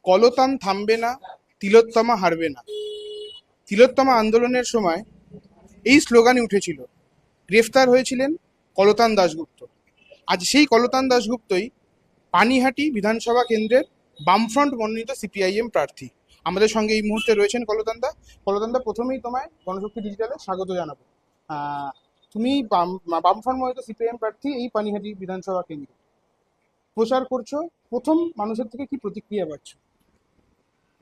কলতান থামবে না, তিলোত্তমা হারবে না। তিলোত্তমা আন্দোলনের সময় এই স্লোগানই উঠেছিল। গ্রেফতার হয়েছিলেন কলতান দাশগুপ্ত। আজ সেই কলতান দাশগুপ্তই পানিহাটি বিধানসভা কেন্দ্রের বামফ্রন্ট মনোনীত সিপিআইএম প্রার্থী। আমাদের সঙ্গে এই মুহূর্তে রয়েছেন কলতান দা। কলতান দা, প্রথমেই তোমায় গণশক্তি ডিজিটালে স্বাগত জানাবো। আহ, তুমি বামফ্রন্ট মনোনীত সিপিআইএম প্রার্থী এই পানিহাটি বিধানসভা কেন্দ্রে প্রচার করছো। প্রথম মানুষের থেকে কি প্রতিক্রিয়া পাচ্ছ?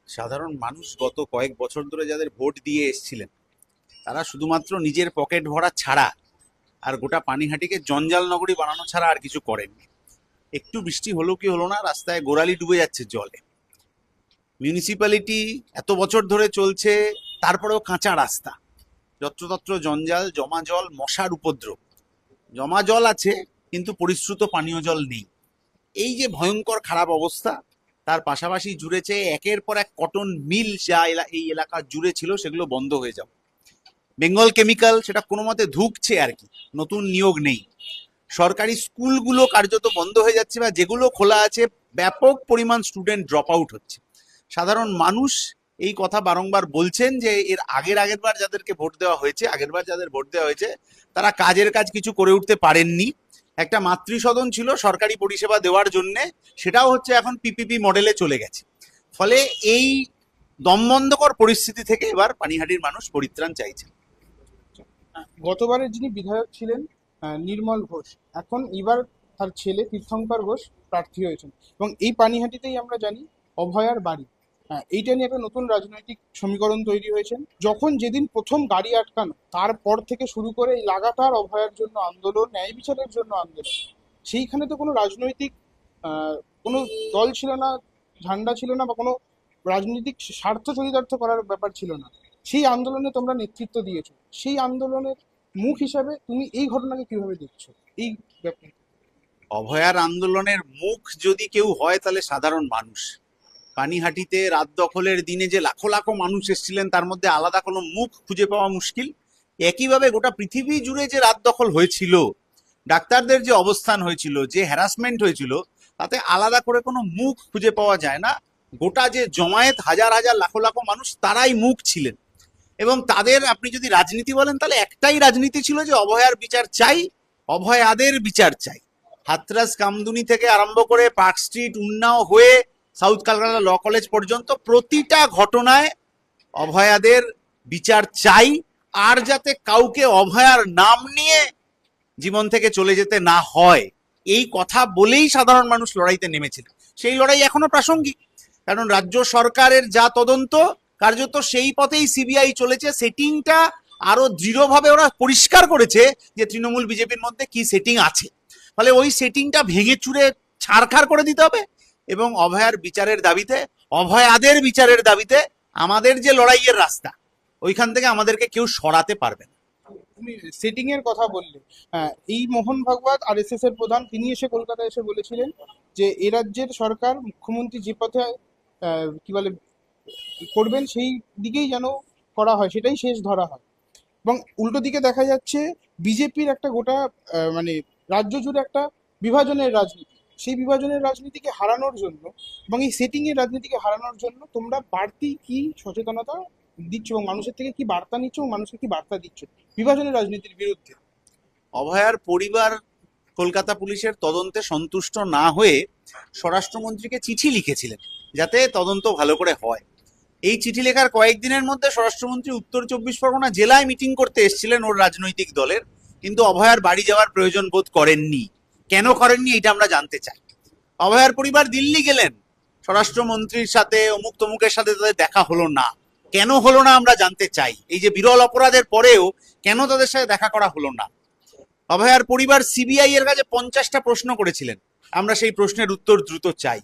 সাধারণ মানুষ গত কয়েক বছর ধরে যাদের ভোট দিয়ে এসেছিলেন, তারা শুধুমাত্র নিজের পকেট ভরা ছাড়া আর গোটা পানিহাটিকে জঞ্জাল নগরী বানানো ছাড়া আর কিছু করেননি। একটু বৃষ্টি হলো কি হলো না, রাস্তায় গোড়ালি ডুবে যাচ্ছে জলে। মিউনিসিপ্যালিটি এত বছর ধরে চলছে, তারপরেও কাঁচা রাস্তা, যত্রতত্র জঞ্জাল, জমা জল, মশার উপদ্রব। জমা জল আছে কিন্তু পরিশ্রুত পানীয় জল নেই। এই যে ভয়ঙ্কর খারাপ অবস্থা, তার পাশাপাশি জুড়েছে একের পর এক কটন মিল যা এই এলাকা জুড়ে ছিল, সেগুলো বন্ধ হয়ে যাবে। বেঙ্গল কেমিক্যাল সেটা কোনো মতে ধুঁকছে আর কি, নতুন নিয়োগ নেই। সরকারি স্কুলগুলো কার্যত বন্ধ হয়ে যাচ্ছে, বা যেগুলো খোলা আছে ব্যাপক পরিমাণ স্টুডেন্ট ড্রপ আউট হচ্ছে। সাধারণ মানুষ এই কথা বারংবার বলছেন যে এর আগেরবার যাদেরকে ভোট দেওয়া হয়েছে, আগেরবার যাদের ভোট দেওয়া হয়েছে, তারা কাজের কাজ কিছু করে উঠতে পারেননি। একটা মাতৃসদন ছিল সরকারি পরিষেবা দেওয়ার জন্য, সেটাও হচ্ছে এখন পিপিপি মডেলে চলে গেছে। ফলে এই দমবন্ধকর পরিস্থিতি থেকে এবার পানিহাটির মানুষ পরিত্রাণ চাইছে। গতবারের যিনি বিধায়ক ছিলেন নির্মল ঘোষ, এখন এবার তার ছেলে তীর্থঙ্কর ঘোষ প্রার্থী হয়েছেন, এবং এই পানিহাটিতেই আমরা জানি অভয়ার বাড়ি। এইটা নিয়ে একটা নতুন রাজনৈতিক সমীকরণ তৈরি হয়েছে। যখন যেদিন প্রথম গাড়ি আটকানো, তারপর থেকে শুরু করে এই লাগাতার অভয়ার জন্য আন্দোলন, ন্যায় বিচারের জন্য আন্দোলন। সেইখানে তো কোনো রাজনৈতিক কোনো দল ছিল না, ঝান্ডা ছিল না, বা কোনো রাজনৈতিক স্বার্থ চরিতার্থ করার ব্যাপার ছিল না। সেই আন্দোলনে তোমরা নেতৃত্ব দিয়েছো। সেই আন্দোলনের মুখ হিসাবে তুমি এই ঘটনাকে কিভাবে দেখছো? এই ব্যাপারে অভয়ার আন্দোলনের মুখ যদি কেউ হয়, তাহলে সাধারণ মানুষ। পানিহাটিতে রাত দখলের দিনে যে লাখো লাখো মানুষ এসেছিলেন, তার মধ্যে আলাদা কোনো মুখ খুঁজে পাওয়া মুশকিল। একইভাবে গোটা পৃথিবী জুড়ে যে রাত দখল হয়েছিল, ডাক্তারদের যে অবস্থান হয়েছিল, যে হ্যারাসমেন্ট হয়েছিল, তাতে আলাদা করে কোনো মুখ খুঁজে পাওয়া যায় না। গোটা যে জমায়েত, হাজার হাজার লাখো লাখো মানুষ, তারাই মুখ ছিলেন। এবং তাদের আপনি যদি রাজনীতি বলেন, তাহলে একটাই রাজনীতি ছিল যে অভয়ার বিচার চাই, অভয়াদের বিচার চাই। হাতরাস কামদুনি থেকে আরম্ভ করে পার্ক স্ট্রিট, উন্নাও হয়ে সাউথ কলকাতা ল কলেজ পর্যন্ত প্রতিটা ঘটনায় অভয়াদের বিচার চাই। আর যাতে কাউকে অভয়ার নাম নিয়ে জীবন থেকে চলে যেতে না হয়, এই কথা বলেই সাধারণ মানুষ লড়াইতে নেমেছিল। সেই লড়াই এখনো প্রাসঙ্গিক, কারণ রাজ্য সরকারের যা তদন্ত, কার্যত সেই পথেই সিবিআই চলেছে। সেটিংটা আরো দৃঢ়ভাবে ওরা পরিষ্কার করেছে যে তৃণমূল বিজেপির মধ্যে কি সেটিং আছে। ফলে ওই সেটিংটা ভেঙে চুরে ছাড়খাড় করে দিতে হবে, এবং অভয়ার বিচারের দাবিতে, অভয়াদের বিচারের দাবিতে আমাদের যে লড়াইয়ের রাস্তা, ওইখান থেকে আমাদেরকে কেউ সরাতে পারবে না। তুমি সেটিং এর কথা বললে, এই মোহন ভাগবত আরএসএস এর প্রধান, তিনি এসে কলকাতায় এসে বলেছিলেন যে এ রাজ্যের সরকার, মুখ্যমন্ত্রী যে পথে কি বলে করবেন, সেই দিকেই যেন করা হয়, সেটাই শেষ ধরা হয়। এবং উল্টো দিকে দেখা যাচ্ছে বিজেপির একটা গোটা মানে রাজ্য জুড়ে একটা বিভাজনের রাজনীতি। সেই বিভাজনের রাজনীতিকে হারানোর জন্য এবং এই সেটিং এর রাজনীতিকে হারানোর জন্য তোমরা বাড়তি কি সচেতনতা দিচ্ছ, এবং মানুষের থেকে কি বার্তা নিচ্ছ, এবং মানুষকে কি বার্তা দিচ্ছ বিভাজনের রাজনীতির বিরুদ্ধে? অভয়ার পরিবার কলকাতা পুলিশের তদন্তে সন্তুষ্ট না হয়ে স্বরাষ্ট্রমন্ত্রীকে চিঠি লিখেছিলেন যাতে তদন্ত ভালো করে হয়। এই চিঠি লেখার কয়েকদিনের মধ্যে স্বরাষ্ট্রমন্ত্রী উত্তর 24 পরগনা জেলায় মিটিং করতে এসেছিলেন ওর রাজনৈতিক দলের, কিন্তু অভয়ার বাড়ি যাওয়ার প্রয়োজন বোধ করেননি। কেন করেননি এটা আমরা জানতে চাই। অভয়ার পরিবার দিল্লি গেলেন, স্বরাষ্ট্রমন্ত্রীর সাথে অমুক তমুকের সাথে তাদের দেখা হলো না। কেন হলো না আমরা জানতে চাই। এই যে বিরল অপরাধের পরেও কেন তাদের সাথে দেখা করা হলো না। অভয়ার পরিবার সিবিআই এর কাছে 50টা প্রশ্ন করেছিলেন, আমরা সেই প্রশ্নের উত্তর দ্রুত চাই।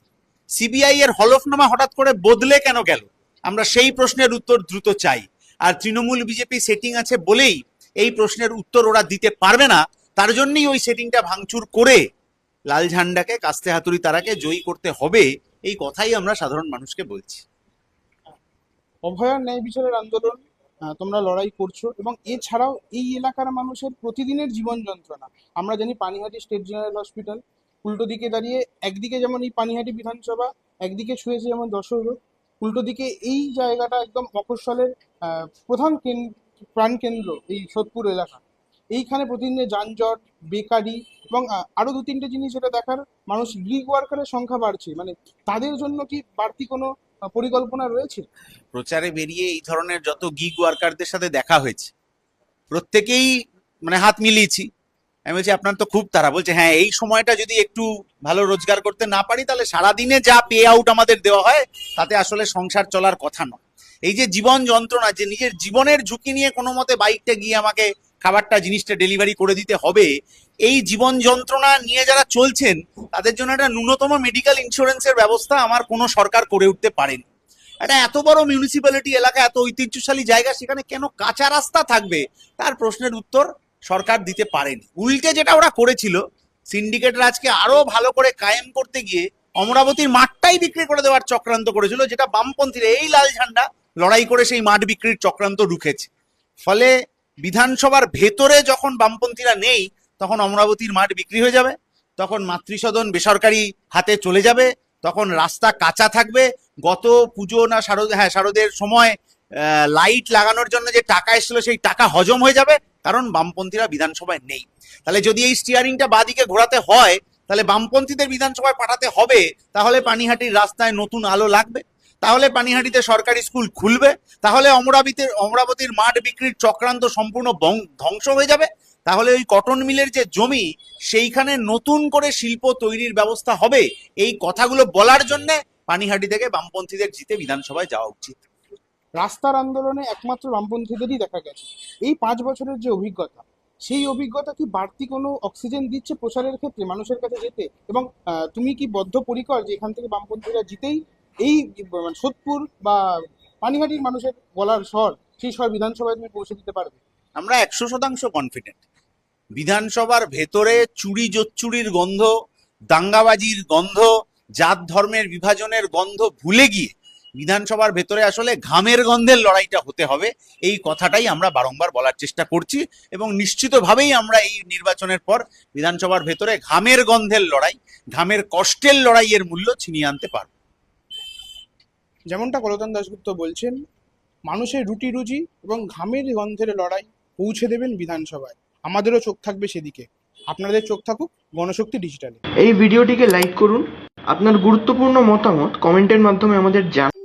সিবিআই এর হলফনামা হঠাৎ করে বদলে কেন গেল, আমরা সেই প্রশ্নের উত্তর দ্রুত চাই। আর তৃণমূল বিজেপি সেটিং আছে বলেই এই প্রশ্নের উত্তর ওরা দিতে পারবে না, তার জন্যই ওই সেটিংটা ভাঙচুর করে লাল ঝান্ডাকে, কাস্তে হাতুড়ি তারাকে জয়ী করতে হবে, এই কথাই আমরা সাধারণ মানুষকে বলছি। অভয়ার ন্যায় বিচারের আন্দোলন তোমরা লড়াই করছো, এবং এছাড়াও এই এলাকার মানুষের প্রতিদিনের জীবন যন্ত্রণা। আমরা জানি পানিহাটি স্টেট জেনারেল হসপিটাল, উল্টো দিকে দাঁড়িয়ে একদিকে যেমন এই পানিহাটি বিধানসভা, একদিকে ছুঁয়েছে যেমন যশোর রোড, উল্টো দিকে এই জায়গাটা একদম মফস্বলের প্রধান প্রাণকেন্দ্র এই সোদপুর এলাকা। এইখানে প্রতিদিনে যানজট, বেকারি এবং আরো দু তিনটে জিনিস যেটা দেখার, মানুষ গিগ ওয়ার্কারের সংখ্যা বাড়ছে, মানে তাদের জন্য কি বাড়তি কোনো পরিকল্পনা রয়েছে? প্রচারে বেরিয়ে এই ধরনের যত গিগ ওয়ার্কারদের সাথে দেখা হয়েছে প্রত্যেকেই মানে হাত মিলিয়েছি। আমি বলছি আপনার তো খুব তারা, বলছে হ্যাঁ এই সময়টা যদি একটু ভালো রোজগার করতে না পারি তাহলে সারাদিনে যা পে আউট আমাদের দেওয়া হয় তাতে আসলে সংসার চলার কথা নয়। এই যে জীবন যন্ত্রণা, যে নিজের জীবনের ঝুঁকি নিয়ে কোনো মতে বাইকটা গিয়ে আমাকে খাবারটা জিনিসটা ডেলিভারি করে দিতে হবে, এই জীবন যন্ত্রণা নিয়ে যারা চলছেন তাদের জন্য একটা ন্যূনতম মেডিকেল ইন্স্যুরেন্সের ব্যবস্থা আমার কোনো সরকার করে উঠতে পারেনি। একটা এত বড় মিউনিসিপ্যালিটি এলাকা, এত ঐতিহ্যশালী জায়গা, সেখানে কেন কাঁচা রাস্তা থাকবে তার প্রশ্নের উত্তর সরকার দিতে পারেনি। উল্টে যেটা ওরা করেছিল, সিন্ডিকেট রাজকে আরো ভালো করে কায়েম করতে গিয়ে অমরাবতীর মাঠটাই বিক্রি করে দেওয়ার চক্রান্ত করেছিল, যেটা বামপন্থীরা এই লাল ঝান্ডা লড়াই করে সেই মাঠ বিক্রির চক্রান্ত রুখেছে। ফলে বিধানসভার ভেতরে যখন বামপন্থীরা নেই তখন অমরাবতীর মাঠ বিক্রি হয়ে যাবে, তখন মাতৃসদন বেসরকারি হাতে চলে যাবে, তখন রাস্তা কাঁচা থাকবে। গত পুজো না শারদের সময় লাইট লাগানোর জন্য যে টাকা এসেছিল সেই টাকা হজম হয়ে যাবে, কারণ বামপন্থীরা বিধানসভায় নেই। তাহলে যদি এই স্টিয়ারিংটা বাদিকে ঘোরাতে হয় তাহলে বামপন্থীদের বিধানসভায় পাঠাতে হবে, তাহলে পানিহাটির রাস্তায় নতুন আলো লাগবে, তাহলে পানিহাটিতে সরকারি স্কুল খুলবে, তাহলে অমরাবতীর মাঠ বিক্রির চক্রান্ত সম্পূর্ণ ধ্বংস হয়ে যাবে, তাহলে ওই কটন মিলের যে জমি সেইখানে নতুন করে শিল্প তৈরির ব্যবস্থা হবে। এই কথাগুলো বলার জন্য পানিহাটি থেকে বামপন্থীদের জিতে বিধানসভায় যাওয়া উচিত। রাস্তার আন্দোলনে একমাত্র বামপন্থীদেরই দেখা গেছে। এই 5 বছরের যে অভিজ্ঞতা, সেই অভিজ্ঞতা কি বাড়তি কোনো অক্সিজেন দিচ্ছে প্রচারের ক্ষেত্রে মানুষের কাছে যেতে? এবং তুমি কি বদ্ধপরিকর যে এখান থেকে বামপন্থীরা জিতেই এই মানে সোদপুর বা পানিহাটির মানুষের গলার স্বর, সেই স্বর বিধানসভায় তুমি পৌঁছে দিতে পারবে? আমরা 100% কনফিডেন্ট। বিধানসভার ভেতরে চুরি জোচ্চুরির গন্ধ, দাঙ্গাবাজির গন্ধ, জাত ধর্মের বিভাজনের গন্ধ ভুলে গিয়ে বিধানসভার ভেতরে আসলে ঘামের গন্ধের লড়াইটা হতে হবে, এই কথাটাই আমরা বারংবার বলার চেষ্টা করছি। এবং নিশ্চিতভাবেই আমরা এই নির্বাচনের পর বিধানসভার ভেতরে ঘামের গন্ধের লড়াই, ঘামের কষ্টের লড়াইয়ের মূল্য ছিনিয়ে আনতে পারব। যেমনটা কলতান দাশগুপ্ত বলছেন, মানুষের রুটি রুজি এবং ঘামের গন্ধের লড়াই পৌঁছে দেবেন বিধানসভায়। আমাদেরও চোখ থাকবে সেদিকে। আপনাদের চোখ থাকুক গণশক্তি ডিজিটালে। এই ভিডিওটিকে লাইক করুন, আপনার গুরুত্বপূর্ণ মতামত কমেন্টের মাধ্যমে আমাদের জানান।